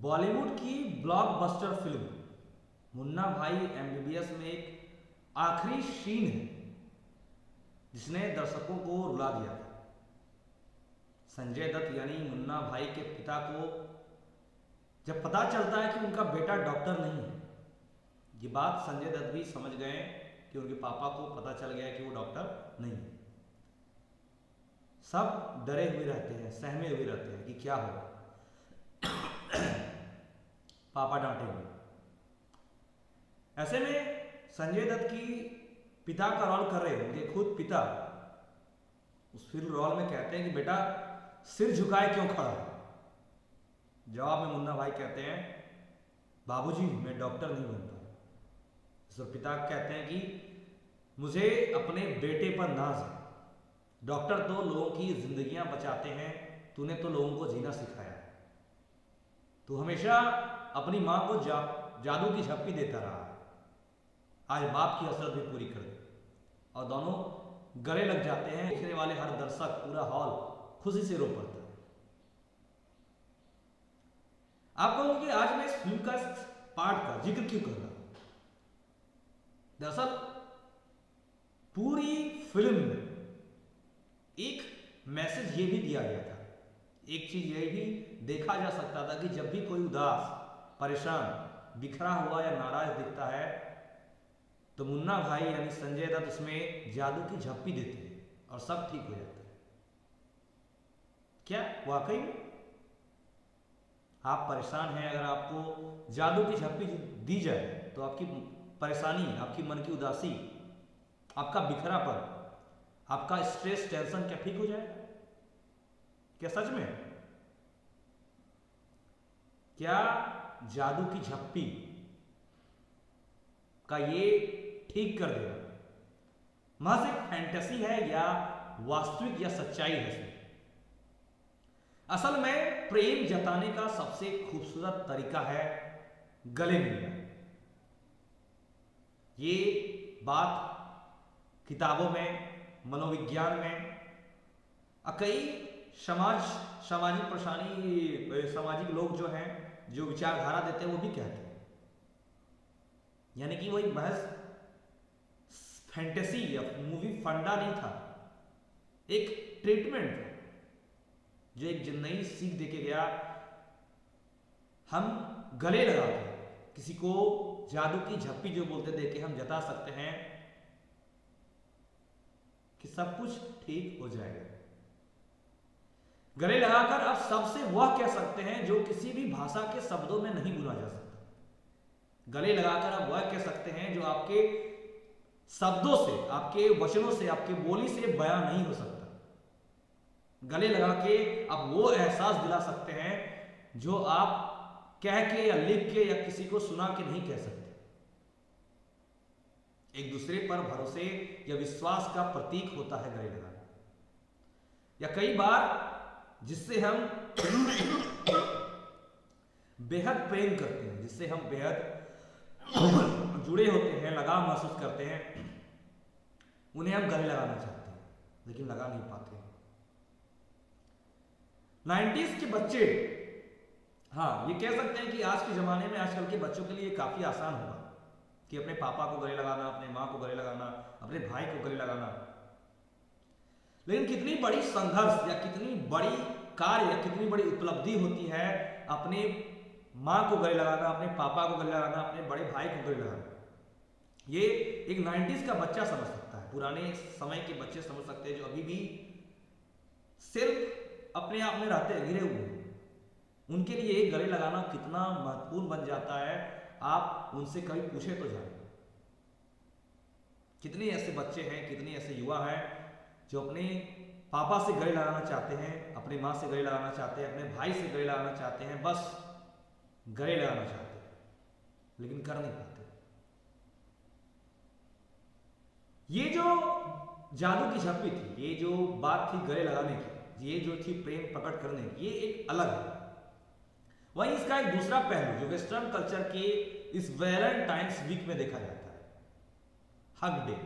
बॉलीवुड की blockbuster film Munna भाई MBBS में एक आखिरी सीन है जिसने दर्शकों को रुला दिया था। संजय दत्त यानी मुन्ना भाई के पिता को जब पता चलता है कि उनका बेटा डॉक्टर नहीं है, ये बात संजय दत्त भी समझ गए कि उनके पापा को पता चल गया कि वो डॉक्टर नहीं है। सब डरे हुए रहते हैं, सहमे हुए रहते हैं कि क्या होगा, पापा डांटेंगे। ऐसे में संजय दत्त की पिता का रोल कर रहे उनके खुद पिता उस फिल्म रोल में कहते हैं कि बेटा सिर झुकाए क्यों खड़ा है। जवाब में मुन्ना भाई कहते हैं बाबूजी मैं डॉक्टर नहीं बनता। तो पिता कहते हैं कि मुझे अपने बेटे पर नाज है, डॉक्टर तो लोगों की जिंदगियां बचाते हैं, तूने तो लोगों को जीना सिखाया, तू हमेशा अपनी मां को जादू की झप्पी देता रहा, आज बाप की हसरत भी पूरी कर दे। और दोनों गले लग जाते हैं। देखने वाले हर दर्शक, पूरा हॉल खुशी से रो पड़ता है। आप कहूंगा कि आज मैं इस फिल्म का पार्ट का जिक्र क्यों कर रहा हूं। दरअसल पूरी फिल्म में एक मैसेज ये भी दिया गया था, एक चीज ये भी देखा जा सकता था कि जब भी कोई उदास, परेशान, बिखरा हुआ या नाराज दिखता है तो मुन्ना भाई यानी संजय दत्त उसमें जादू की झप्पी देते हैं और सब ठीक हो जाता है। क्या वाकई में आप परेशान हैं, अगर आपको जादू की झप्पी दी जाए तो आपकी परेशानी, आपकी मन की उदासी, आपका बिखरापन, आपका स्ट्रेस, टेंशन क्या ठीक हो जाएगा? क्या सच में? क्या जादू की झप्पी का ये ठीक कर देगा महज एक फैंटेसी है या वास्तविक या सच्चाई है इसमें? असल में प्रेम जताने का सबसे खूबसूरत तरीका है गले मिलना। ये बात किताबों में, मनोविज्ञान में, कई सामाजिक लोग जो हैं, जो विचारधारा देते हैं, वो भी कहते हैं। यानी कि वही महज फैंटेसी या मूवी फंडा नहीं था, एक ट्रीटमेंट था जो एक नई सीख देके गया। हम गले लगा के किसी को जादू की झप्पी जो बोलते देके हम जता सकते हैं कि सब कुछ ठीक हो जाएगा। गले लगाकर आप सबसे वह कह सकते हैं जो किसी भी भाषा के शब्दों में नहीं बोला जा सकता। गले लगाकर आप वह कह सकते हैं जो आपके शब्दों से, आपके वचनों से, आपके बोली से बयां नहीं हो सकता। गले लगा के आप वो एहसास दिला सकते हैं जो आप कह के या लिख के या किसी को सुना के नहीं कह सकते। एक दूसरे पर भरोसे या विश्वास का प्रतीक होता है गले लगाना। या कई बार जिससे हम बेहद प्रेम करते हैं, जिससे हम बेहद जुड़े होते हैं, लगाव महसूस करते हैं, उन्हें हम गले लगाना चाहते हैं लेकिन लगा नहीं पाते। 90s के बच्चे, हाँ ये कह सकते हैं कि आज के जमाने में आजकल के बच्चों के लिए काफी आसान होगा कि अपने पापा को गले लगाना, अपने माँ को गले लगाना, अपने भाई को गले लगाना। लेकिन कितनी बड़ी संघर्ष या कितनी बड़ी कार्य या कितनी बड़ी उपलब्धि होती है अपने माँ को गले लगाना, अपने पापा को गले लगाना, अपने बड़े भाई को गले लगाना। ये एक 90s का बच्चा समझ सकता है, पुराने समय के बच्चे समझ सकते हैं जो अभी भी सिर्फ अपने आप में रहते हैं, घिरे हुए हैं। उनके लिए गले लगाना कितना महत्वपूर्ण बन जाता है, आप उनसे कभी पूछे तो जाने। कितने ऐसे बच्चे हैं, कितने ऐसे युवा हैं जो अपने पापा से गले लगाना चाहते हैं, अपनी माँ से गले लगाना चाहते हैं, अपने भाई से गले लगाना चाहते हैं, बस गले लगाना चाहते हैं लेकिन कर नहीं पाते। ये जो जादू की झप्पी थी, ये जो बात थी गले लगाने की, ये जो थी प्रेम प्रकट करने की, ये एक अलग है। वहीं इसका एक दूसरा पहलू जो वेस्टर्न कल्चर के इस वैलेंटाइन्स वीक में देखा जाता है, हग डे।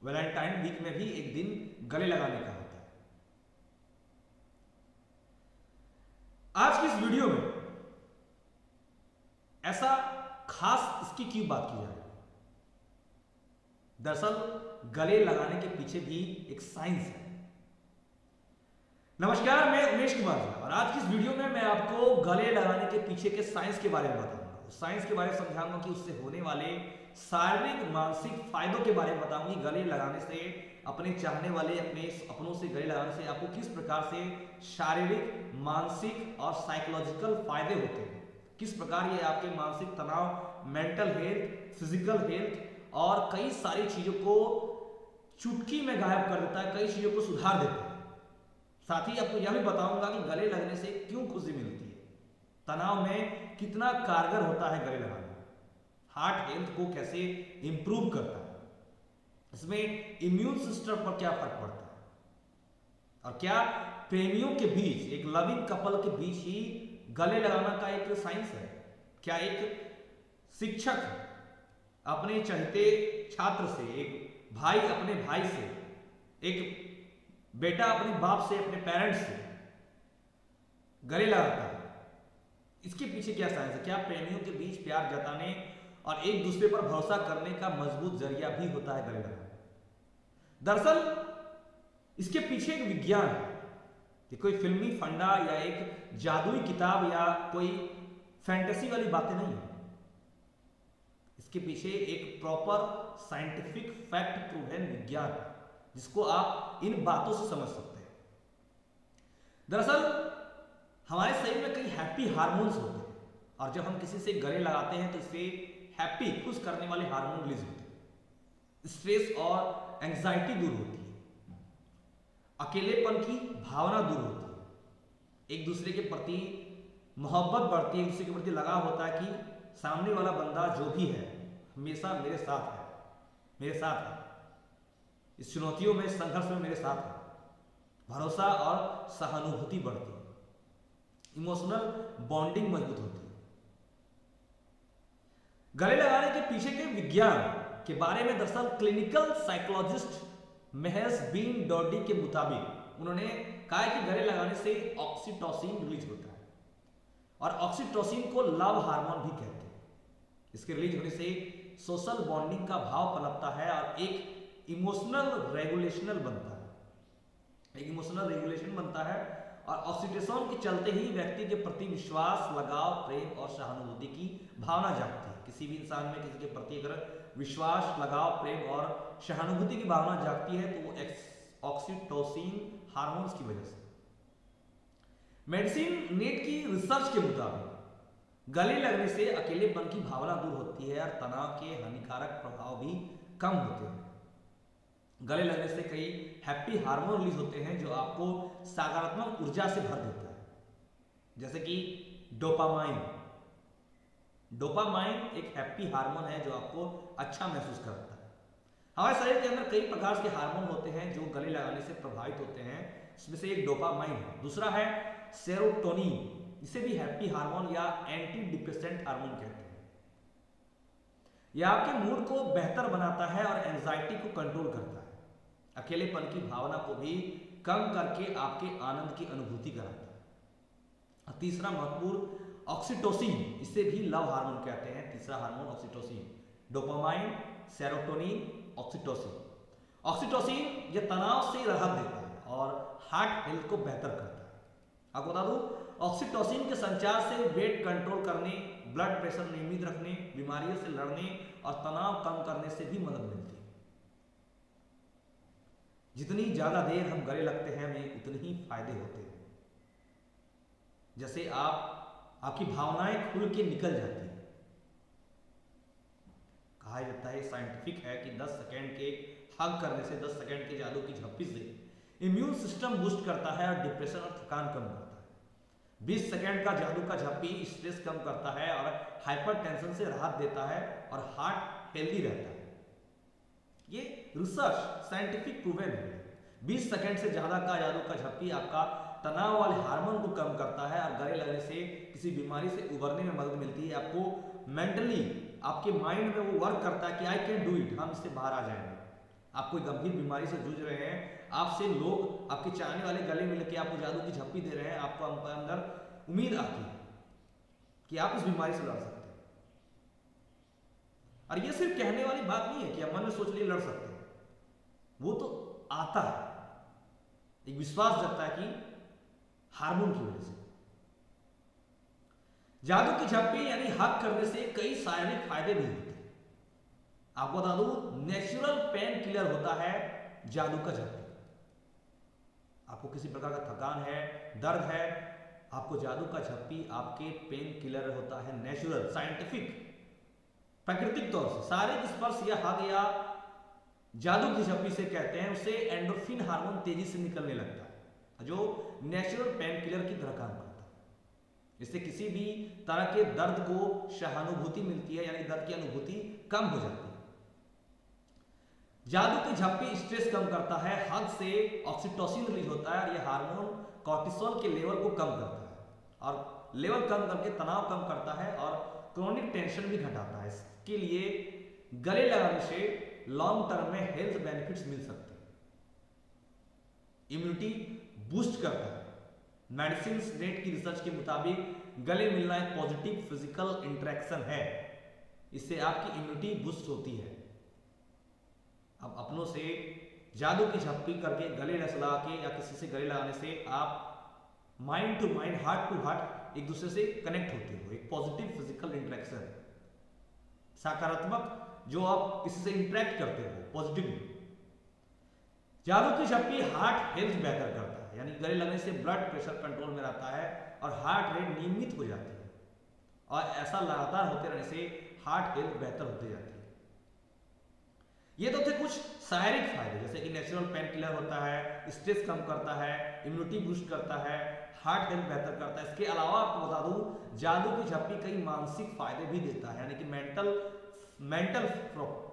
वैलेंटाइन वीक में भी एक दिन गले लगाने का होता है। आज की इस वीडियो में ऐसा खास इसकी क्यों बात की जा रही है? दरअसल गले लगाने के पीछे भी एक साइंस है। नमस्कार, मैं उमेश कुमार और आज की इस वीडियो में मैं आपको गले लगाने के पीछे के साइंस के बारे में बताऊंगा। उस साइंस के बारे में समझाऊंगा कि उससे होने वाले शारीरिक मानसिक फायदों के बारे में बताऊंगी। गले लगाने से, अपने चाहने वाले अपनों से गले लगाने से आपको किस प्रकार से शारीरिक, मानसिक और साइकोलॉजिकल फायदे होते हैं, किस प्रकार ये आपके मानसिक तनाव, मेंटल हेल्थ, फिजिकल हेल्थ और कई सारी चीजों को चुटकी में गायब कर देता है, कई चीजों को सुधार देता है। साथ ही आपको यह भी बताऊंगा कि गले लगने से क्यों खुशी मिलती है, तनाव में कितना कारगर होता है गले लगाना, हार्ट हेल्थ को कैसे इंप्रूव करता है, इसमें इम्यून सिस्टम पर क्या फर्क पड़ता है और क्या प्रेमियों के बीच, एक लविंग कपल के बीच ही गले लगाना का एक साइंस है। क्या एक शिक्षक अपने चहेते छात्र से, एक भाई अपने भाई से, एक बेटा अपने बाप से, अपने पेरेंट्स से गले लगाता है, इसके पीछे क्या साइंस है? क्या प्रेमियों के बीच प्यार जताने और एक दूसरे पर भरोसा करने का मजबूत जरिया भी होता है गले लगाना? दरअसल इसके पीछे एक विज्ञान है कि कोई फिल्मी फंडा या एक जादुई किताब या कोई फैंटेसी वाली बातें नहीं है। इसके पीछे एक प्रॉपर साइंटिफिक फैक्ट प्रूवन विज्ञान है, जिसको आप इन बातों से समझ सकते हैं। दरअसल हमारे शरीर में कई हैप्पी हार्मोन्स होते हैं और जब हम किसी से गले लगाते हैं तो इससे हैप्पी, खुश करने वाले हार्मोन रिलीज होते हैं, स्ट्रेस और एंजाइटी दूर होती है, अकेलेपन की भावना दूर होती है, एक दूसरे के प्रति मोहब्बत बढ़ती है, एक दूसरे के प्रति लगाव होता है कि सामने वाला बंदा जो भी है हमेशा मेरे साथ है, मेरे साथ है, इस चुनौतियों में, संघर्ष में मेरे साथ है। भरोसा और सहानुभूति बढ़ती है, इमोशनल बॉन्डिंग मजबूत होती है। गले लगाने के पीछे के विज्ञान के बारे में दरअसल क्लिनिकल साइकोलॉजिस्ट महेश बीन डॉडी के मुताबिक उन्होंने कहा कि गले लगाने से ऑक्सीटोसिन रिलीज होता है और ऑक्सीटोसिन को लव हार्मोन भी कहते हैं। इसके रिलीज होने से सोशल बॉन्डिंग का भाव पनपता है और एक इमोशनल रेगुलेशन बनता है, एक इमोशनल रेगुलेशन बनता है और ऑक्सीटोसिन के चलते ही व्यक्ति के प्रति विश्वास, लगाव, प्रेम और सहानुभूति की भावना जागती है। किसी भी इंसान में किसी के प्रति अगर विश्वास, लगाव, प्रेम और सहानुभूति की भावना जागती है तो वो ऑक्सीटोसिन हार्मोन्स की वजह से। मेडिसिन नेट की रिसर्च के मुताबिक गले लगने से अकेलेपन की भावना दूर होती है और तनाव के हानिकारक प्रभाव भी कम होते हैं। गले लगने से कई हैप्पी हार्मोन रिलीज होते हैं जो आपको सकारात्मक ऊर्जा से भर देता है, जैसे कि डोपामाइन। डोपामाइन एक हैप्पी हार्मोन है जो आपको अच्छा महसूस कराता है। हमारे शरीर के अंदर कई प्रकार के हार्मोन होते हैं जो गले लगाने से प्रभावित होते हैं, इसमें से एक डोपामाइन है। दूसरा है सेरोटोनिन, इसे भी हैप्पी हार्मोन या एंटी डिप्रेसेंट हार्मोन कहते हैं। यह आपके मूड को बेहतर बनाता है और एंजाइटी को कंट्रोल करता है, अकेलेपन की भावना को भी कम करके आपके आनंद की अनुभूति कराता है। और तीसरा महत्वपूर्ण ऑक्सीटोसिन, इसे भी लव हार्मोन कहते हैं। तीसरा hormone oxytocin, dopamine, serotonin, oxytocin. Oxytocin यह तनाव से राहत देता है और हार्ट हेल्थ को बेहतर करता है। आपको बता दूं, ऑक्सीटोसिन के संचार से वेट कंट्रोल करने, ब्लड प्रेशर नियमित रखने, बीमारियों से लड़ने और तनाव कम करने से भी मदद मिलती है। जितनी ज्यादा देर हम गले लगते हैं हमें उतने ही फायदे होते हैं। जैसे आपकी भावनाएं खुल के निकल जाती है। कहा जाता है, साइंटिफिक है कि 10 सेकेंड के हग करने से, 10 सेकेंड के जादू की झप्पी से इम्यून सिस्टम बूस्ट करता है और डिप्रेशन और थकान कम करता है। 20 सेकेंड का जादू का झप्पी स्ट्रेस कम करता है और हाइपर टेंशन से राहत देता है और हार्ट हेल्दी रहता है। ये रिसर्च साइंटिफिक प्रूवन है। 20 सेकेंड से ज्यादा का जादू का झप्पी आपका तनाव वाले हार्मोन को कम करता है और गले लगने से किसी बीमारी से उबरने में मदद मिलती है। आपको मेंटली, आपके माइंड में वो वर्क करता है कि आई कैन डू इट, हम इससे बाहर आ जाएंगे। आप कोई गंभीर बीमारी से जूझ रहे हैं, आपसे लोग, आपके चाहने वाले गले में लेके आपको जादू की झप्पी दे रहे हैं, आपको अंदर उम्मीद आती है कि आप इस बीमारी से लड़ सकते हैं। और ये सिर्फ कहने वाली बात नहीं है कि आप मन में सोच लिए लड़ सकते हैं, वो तो आता है, एक विश्वास जगता है कि हार्मोन की वजह से। जादू की झप्पी यानी हक करने से कई शारीरिक फायदे भी होते हैं। आपको बता दूं, नेचुरल पेन किलर होता है जादू का झप्पी। आपको किसी प्रकार का थकान है, दर्द है, आपको जादू का झप्पी आपके पेन किलर होता है, नेचुरल, साइंटिफिक, प्राकृतिक तौर से। शारीरिक स्पर्श या हग या जादू की झप्पी से कहते हैं, उससे एंडोर्फिन हार्मोन तेजी से निकलने लगता है जो नेचुरल पेन किलर की तरह काम करता है। इससे किसी भी तरह के दर्द को सहानुभूति मिलती है, यानी दर्द की अनुभूति कम हो जाती है। जादू की झप्पी स्ट्रेस कम करता है, हग से ऑक्सीटोसिन रिलीज होता है और यह हार्मोन कॉर्टिसोल के लेवल को कम करता है और लेवल कम करके तनाव कम करता है और क्रोनिक टेंशन भी घटाता है। इसके लिए गले लगाने से लॉन्ग टर्म में हेल्थ बेनिफिट्स मिल सकते हैं। इम्यूनिटी बूस्ट करता है। मेडिसिन नेट की रिसर्च के मुताबिक गले मिलना एक पॉजिटिव फिजिकल इंटरेक्शन है, इससे आपकी इम्यूनिटी बूस्ट होती है। अब अपनों से जादू की झप्पी करके गले लगा के या किसी से गले लगाने से आप mind to mind, heart to heart एक दूसरे से कनेक्ट होते हो, एक पॉजिटिव फिजिकल इंटरेक्शन, सकारात्मक जो आप किसी से इंटरेक्ट करते हो पॉजिटिवली। जादू की झप्पी हार्ट हेल्थ बेहतर करता है, यानी गले लगने से ब्लड प्रेशर कंट्रोल में रहता है और हार्ट रेट नियमित हो जाती है और ऐसा लगातार होते रहने से हार्ट हेल्थ बेहतर होती जाती है। ये तो थे कुछ शारीरिक फायदे, जैसे कि नेचुरल पेन किलर होता है, स्ट्रेस कम करता है, इम्यूनिटी बूस्ट करता है, हार्ट हेल्थ बेहतर करता है। इसके अलावा आपको बता दूं, जादू की झप्पी कई मानसिक फायदे भी देता है, यानी कि मेंटल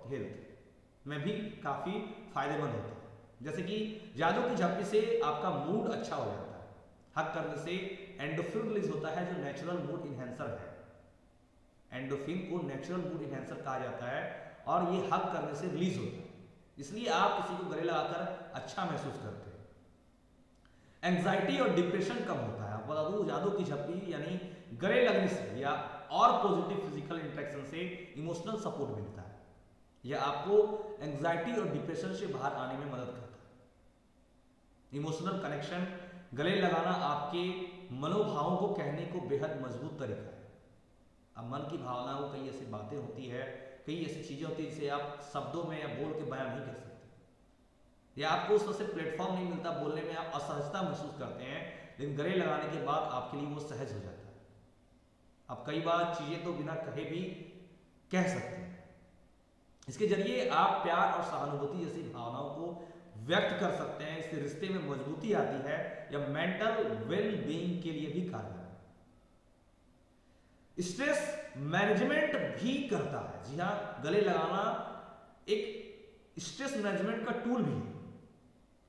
हेल्थ में भी काफी फायदेमंद होता है। जैसे कि जादू की झप्पी से आपका मूड अच्छा हो जाता है, हक करने से एंडोर्फिन रिलीज होता है जो नेचुरल मूड इनहेंसर है। एंडोर्फिन को नेचुरल मूड इनहेंसर कहा जाता है और ये हक करने से रिलीज होता है, इसलिए आप किसी को गले लगाकर अच्छा महसूस करते हैं। एंजाइटी और डिप्रेशन कम होता है। आपको बता दूं, जादू की झप्पी यानी गले लगने से या और पॉजिटिव फिजिकल इंटरेक्शन से इमोशनल सपोर्ट मिलता है, यह आपको एंजाइटी और डिप्रेशन से बाहर आने में मदद करता है। इमोशनल कनेक्शन, गले लगाना आपके मनोभावों को कहने को बेहद मजबूत तरीका है। अब मन की भावनाओं, कई ऐसी बातें होती है, कई ऐसी चीजें होती है जिसे आप शब्दों में या बोल के बयान नहीं कर सकते, या आपको उस तरह से प्लेटफॉर्म नहीं मिलता, बोलने में आप असहजता महसूस करते हैं, लेकिन गले लगाने के बाद आपके लिए वो सहज हो जाता है। आप कई बार चीजें तो बिना कहे भी कह सकते हैं। इसके जरिए आप प्यार और सहानुभूति जैसी भावनाओं को व्यक्त कर सकते हैं। इससे रिश्ते में मजबूती आती है या मेंटल वेल बीइंग के लिए भी कारगर है। स्ट्रेस मैनेजमेंट भी करता है। जी हाँ, गले लगाना एक स्ट्रेस मैनेजमेंट का टूल भी है।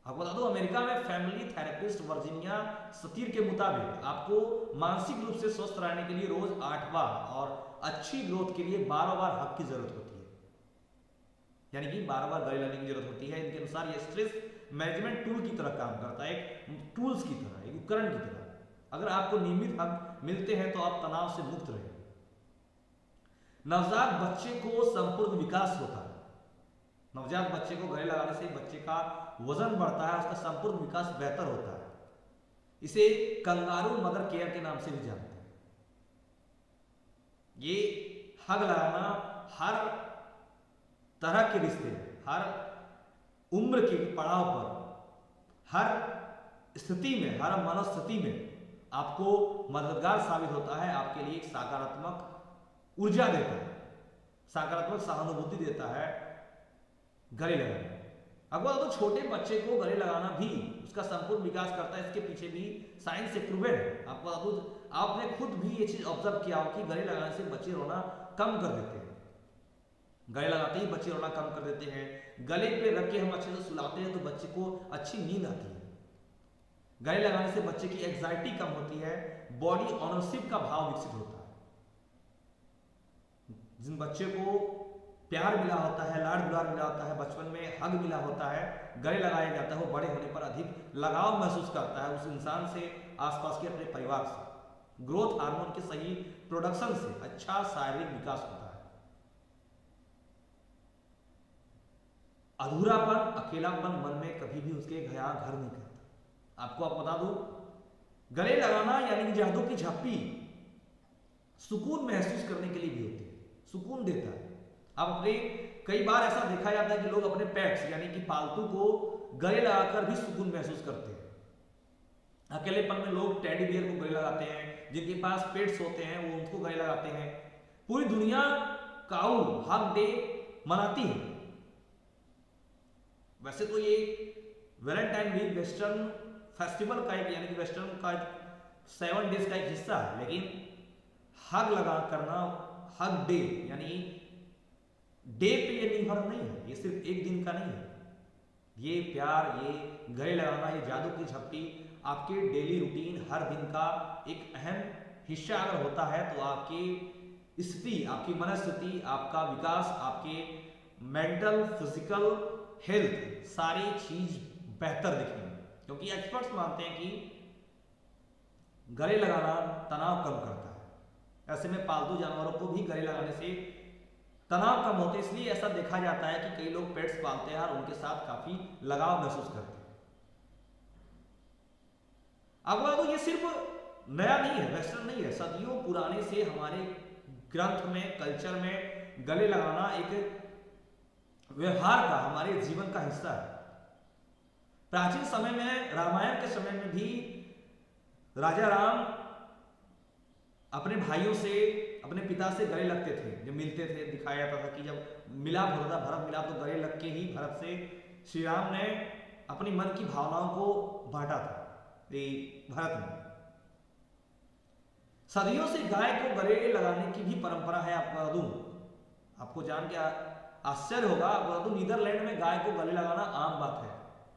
आपको बता दो, अमेरिका में फैमिली थेरेपिस्ट वर्जीनिया सतीर के मुताबिक आपको मानसिक रूप से स्वस्थ रहने के लिए रोज 8 बार और अच्छी ग्रोथ के लिए 12 बार हक की जरूरत होती है, यानी कि 12 बार गले लगने की जरूरत होती है। इनके अनुसार यह स्ट्रेस मैनेजमेंट टूल की तरह काम करता है, एक टूल्स की तरह, एक उपकरण की तरह। अगर आपको नियमित हक मिलते हैं तो आप तनाव से मुक्त रहेंगे। नवजात बच्चे को संपूर्ण विकास होता है। नवजात बच्चे को गले लगाने से बच्चे का वजन बढ़ता है, उसका संपूर्ण विकास बेहतर होता है। इसे कंगारू मदर केयर के नाम से भी जानते हैं। ये हग लगाना हर तरह के रिश्ते में, हर उम्र के पड़ाव पर, हर स्थिति में, हर मनोस्थिति में आपको मददगार साबित होता है। आपके लिए एक सकारात्मक ऊर्जा देता है, सकारात्मक सहानुभूति देता है गले लगाना। अगर तो छोटे बच्चे को गले लगाना भी उसका संपूर्ण विकास करता है, इसके पीछे भी साइंस से प्रूवन है। आपने खुद भी ये चीज ऑब्जर्व किया हो कि गले लगाने से बच्चे रोना कम कर देते हैं। गले लगाते ही बच्चे रोना कम कर देते हैं। गले पे रख के हम अच्छे से सुलाते हैं तो बच्चे को अच्छी नींद आती है। गले लगाने से बच्चे की एंजाइटी कम होती है, बॉडी ऑनरशिप का भाव विकसित होता है। जिन बच्चे को प्यार मिला होता है, लाड दुलार मिला होता है, बचपन में हग मिला होता है, गले लगाया जाता है, वो बड़े होने पर अधिक लगाव महसूस करता है उस इंसान से, आसपास के अपने परिवार से। ग्रोथ हार्मोन के सही प्रोडक्शन से अच्छा शारीरिक विकास होता है। अधूरापन, अकेलापन मन में कभी भी उसके यहाँ घर नहीं करता। आपको आप बता दूं, गले लगाना यानी कि जादू की झप्पी सुकून महसूस करने के लिए भी होती है, सुकून देता है। आप अपने कई बार ऐसा देखा जाता है कि लोग अपने पेट्स यानी कि पालतू को गले लगाकर भी सुकून महसूस करते हैं। अकेलेपन में लोग टेडी बियर को गले लगाते हैं, जिनके पास पेट्स होते हैं वो उनको गले लगाते हैं। पूरी दुनिया काऊ हग डे मनाती है। वैसे तो ये वैलेंटाइन वीक वेस्टर्न फेस्टिवल का एक यानी कि वेस्टर्न का 7 डेज का एक हिस्सा है, लेकिन हग लगा करना, हग डे यानी डे पे ये निर्भर नहीं है, ये सिर्फ एक दिन का नहीं है। ये प्यार, ये गले लगाना, ये जादू की झप्पी आपके डेली रूटीन हर दिन का एक अहम हिस्सा अगर होता है तो आपकी स्थिति, आपकी मनस्थिति, आपका विकास, आपके मेंटल फिजिकल हेल्थ सारी चीज बेहतर दिखेंगी। क्योंकि एक्सपर्ट्स मानते हैं कि गले लगाना तनाव कम करता है। ऐसे में पालतू जानवरों को भी गले लगाने से तनाव कम होते, इसलिए ऐसा देखा जाता है कि कई लोग पेट्स पालते हैं और उनके साथ काफी लगाव महसूस करते हैं। अब ये सिर्फ नया नहीं है, वेस्टर्न नहीं है, सदियों पुराने से हमारे ग्रंथ में, कल्चर में गले लगाना एक व्यवहार का, हमारे जीवन का हिस्सा है। प्राचीन समय में, रामायण के समय में भी राजा राम अपने भाइयों से, अपने पिता से गले लगते थे। जब मिलते थे दिखाया जाता था कि जब मिलाप होता था, भरत मिलाप, तो गले लग के ही भरत से श्री राम ने अपनी मन की भावनाओं को बांटा था भरत में। सदियों से गाय को गले लगाने की भी परंपरा है। आपको जान के आश्चर्य होगा, नीदरलैंड में गाय को गले लगाना आम बात है।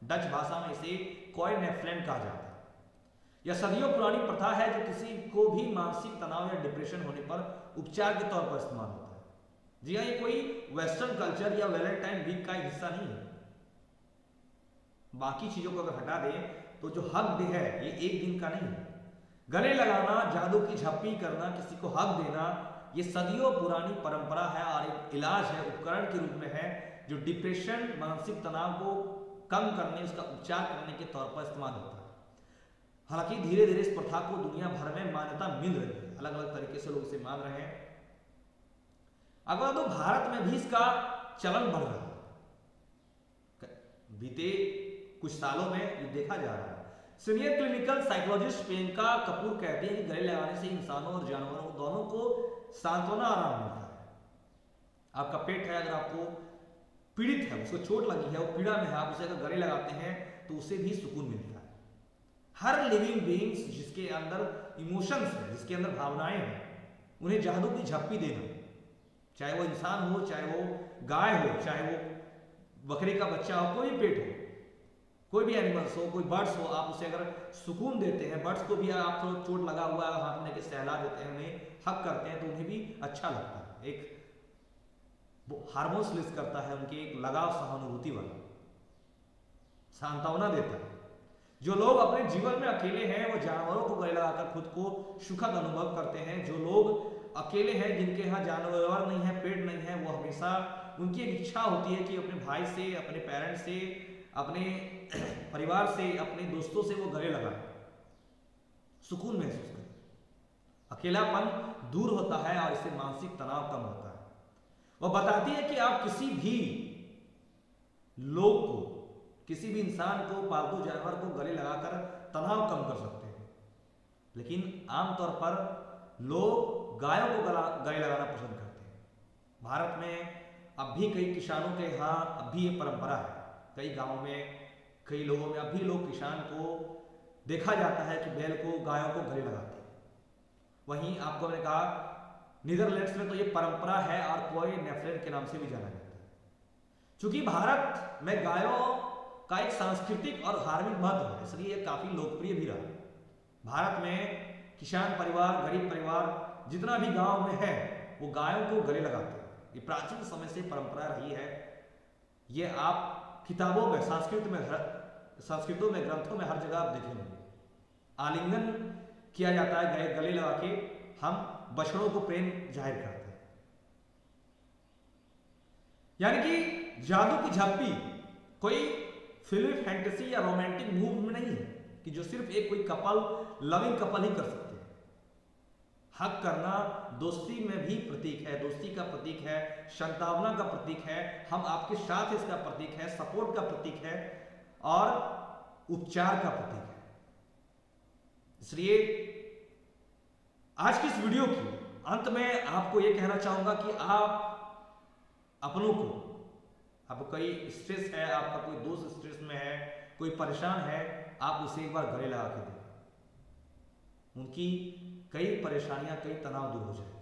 डच भाषा में इसे कोइनेफ्लेन कहा जाता है। यह सदियों पुरानी प्रथा है जो किसी को भी मानसिक तनाव या डिप्रेशन होने पर उपचार के तौर पर इस्तेमाल होता है। जी हाँ, ये कोई वेस्टर्न कल्चर या वैलेंटाइन वीक का हिस्सा नहीं है। बाकी चीजों को अगर हटा दें तो जो हक डे है ये एक दिन का नहीं है। गले लगाना, जादू की झप्पी करना, किसी को हक देना, ये सदियों पुरानी परंपरा है और एक इलाज है, उपकरण के रूप में है, जो डिप्रेशन, मानसिक तनाव को कम करने, उसका उपचार करने के तौर पर इस्तेमाल होता है। हालांकि धीरे धीरे इस प्रथा को दुनिया भर में मान्यता मिल रही है, अलग अलग तरीके से लोग इसे मान रहे हैं। अगर तो भारत में भी इसका चलन बढ़ रहा है। बीते कुछ सालों में ये देखा जा रहा है। Senior clinical psychologist Priyanka Kapoor कहते हैं कि गले लगाने से इंसानों और जानवरों दोनों को सांत्वना, आराम मिलता है। आपका पेट है, अगर आपको पीड़ित है, उसको चोट लगी है, वो पीड़ा में है, आप उसे अगर गले लगाते हैं तो उसे भी सुकून मिलता है। हर लिविंग बीइंग्स जिसके अंदर इमोशंस है, जिसके अंदर भावनाएं हैं, उन्हें जादू की झप्पी देना, चाहे वो इंसान हो, चाहे वो गाय हो, चाहे वो बकरी का बच्चा हो, कोई पेट हो, कोई भी एनिमल्स हो, कोई बर्ड्स हो, आप उसे अगर सुकून देते हैं, बर्ड्स को भी आप थोड़ा चोट लगा हुआ है हाथ में लेके सहला देते हैं, उन्हें हक करते हैं तो उन्हें भी अच्छा लगता है। एक हार्मोन्स रिलीज करता है, उनकी एक लगाव, सहानुभूति वाला, सांत्वना देता है। जो लोग अपने जीवन में अकेले हैं वो जानवरों को गले लगाकर खुद को सुखद अनुभव करते हैं। जो लोग अकेले हैं, जिनके यहाँ जानवर नहीं है, पेट नहीं है, वो हमेशा उनकी एक इच्छा होती है कि अपने भाई से, अपने पेरेंट्स से, अपने परिवार से, अपने दोस्तों से वो गले लगाए, सुकून महसूस करें। अकेलापन दूर होता है और इससे मानसिक तनाव कम होता है। वो बताती है कि आप किसी भी लोग को, किसी भी इंसान को, पालतू जानवर को गले लगाकर तनाव कम कर सकते हैं। लेकिन आमतौर पर लोग गायों को गले लगाना पसंद करते हैं। भारत में अब भी कई किसानों के यहाँ अब भी ये परंपरा है। कई गांवों में, कई लोगों में अब भी लोग किसान को देखा जाता है कि बैल को, गायों को गले लगाते हैं। वहीं आपको मैंने कहा नीदरलैंड्स में तो ये परंपरा है और कोइनेफ्लेन के नाम से भी जाना जाता है। चूंकि भारत में गायों का एक सांस्कृतिक और धार्मिक महत्व है, इसलिए ये काफी लोकप्रिय भी रहा। भारत में किसान परिवार, गरीब परिवार जितना भी गांव में है वो गायों को गले लगाते हैं। ये प्राचीन समय से परंपरा रही है। ये आप किताबों में, संस्कृतों में, ग्रंथों में हर जगह आप देखेंगे। आलिंगन किया जाता है, गले लगा के हम बछड़ों को प्रेम जाहिर करते हैं। यानी कि जादू की झप्पी कोई फिल्मी फैंटेसी या रोमांटिक मूव में नहीं है कि जो सिर्फ एक कोई कपल, लविंग कपल ही कर सकते हैं। हक करना दोस्ती में भी प्रतीक है, दोस्ती का प्रतीक है, संतावना का प्रतीक है, हम आपके साथ इसका प्रतीक है, सपोर्ट का प्रतीक है और उपचार का प्रतीक है। इसलिए आज की इस वीडियो की अंत में आपको यह कहना चाहूंगा कि आप अपनों को, आपको कोई स्ट्रेस है, आपका कोई दोस्त स्ट्रेस में है, कोई परेशान है, आप उसे एक बार गले लगा के दें। उनकी कई परेशानियां, कई तनाव दूर हो जाए।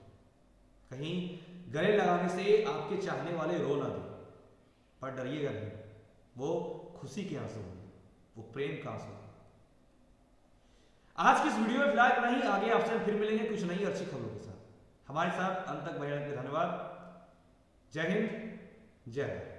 कहीं गले लगाने से आपके चाहने वाले रो ना दें, पर डरिएगा नहीं, वो खुशी के आंसू होंगे, वो प्रेम का आंसू होंगे। आज की इस वीडियो में फिलहाल इतना ही। आगे आपसे फिर मिलेंगे कुछ नई अच्छी खबरों के साथ। हमारे साथ अंत तक बने रहने के लिए धन्यवाद। जय हिंद, जय भारत।